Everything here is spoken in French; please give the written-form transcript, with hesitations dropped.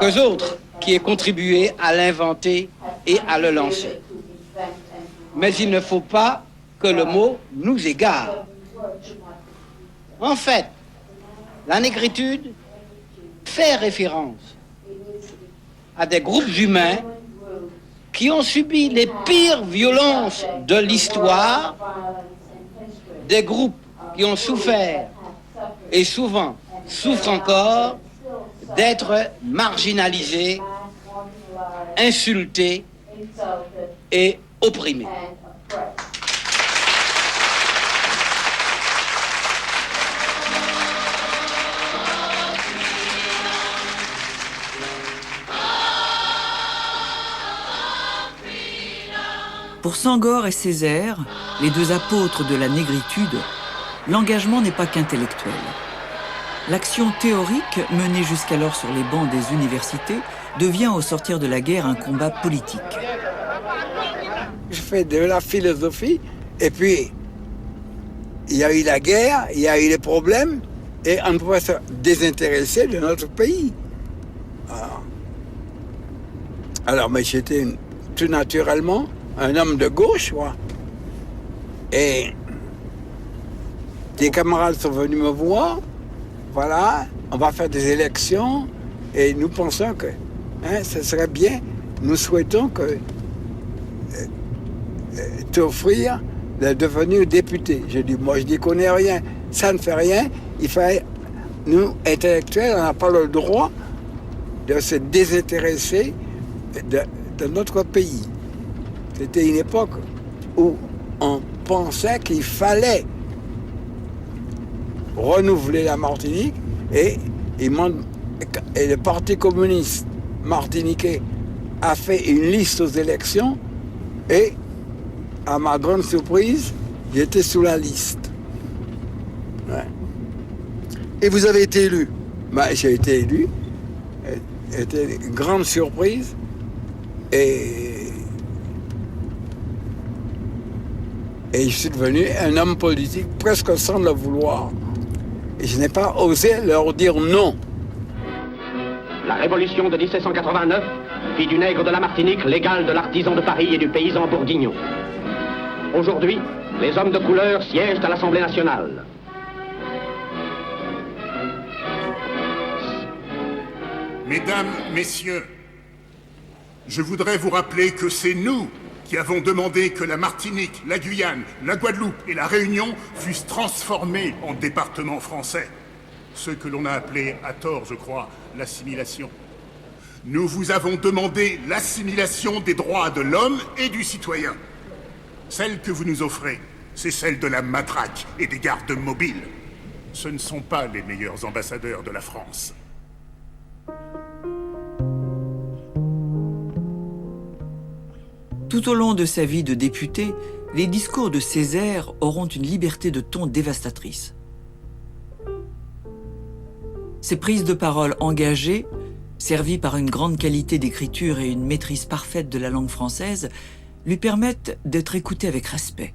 qu'eux autres qui aient contribué à l'inventer et à le lancer. Mais il ne faut pas que le mot nous égare. En fait, la négritude fait référence à des groupes humains qui ont subi les pires violences de l'histoire, des groupes qui ont souffert et souvent souffrent encore d'être marginalisés, insultés et opprimés. Pour Senghor et Césaire, les deux apôtres de la négritude, l'engagement n'est pas qu'intellectuel. L'action théorique, menée jusqu'alors sur les bancs des universités, devient au sortir de la guerre un combat politique. Je fais de la philosophie, et puis il y a eu la guerre, il y a eu les problèmes, et on ne peut pas se désintéresser de notre pays. Alors mais j'étais tout naturellement un homme de gauche, moi. Et des camarades sont venus me voir, voilà, on va faire des élections, et nous pensons que ce serait bien, nous souhaitons que t'offrir de devenir député. Je dis, moi je n'y connais rien, ça ne fait rien, il fallait, nous, intellectuels, on n'a pas le droit de se désintéresser de notre pays. C'était une époque où on pensait qu'il fallait renouveler la Martinique et le Parti communiste martiniquais a fait une liste aux élections et, à ma grande surprise, j'étais sous la liste. Ouais. Et vous avez été élu? J'ai été élu. C'était une grande surprise et je suis devenu un homme politique presque sans le vouloir. Et je n'ai pas osé leur dire non. La révolution de 1789 fit du nègre de la Martinique l'égal de l'artisan de Paris et du paysan bourguignon. Aujourd'hui, les hommes de couleur siègent à l'Assemblée nationale. Mesdames, Messieurs, je voudrais vous rappeler que c'est nous qui avons demandé que la Martinique, la Guyane, la Guadeloupe et la Réunion fussent transformées en départements français. Ce que l'on a appelé, à tort je crois, l'assimilation. Nous vous avons demandé l'assimilation des droits de l'homme et du citoyen. Celle que vous nous offrez, c'est celle de la matraque et des gardes mobiles. Ce ne sont pas les meilleurs ambassadeurs de la France. Tout au long de sa vie de député, les discours de Césaire auront une liberté de ton dévastatrice. Ses prises de parole engagées, servies par une grande qualité d'écriture et une maîtrise parfaite de la langue française, lui permettent d'être écouté avec respect.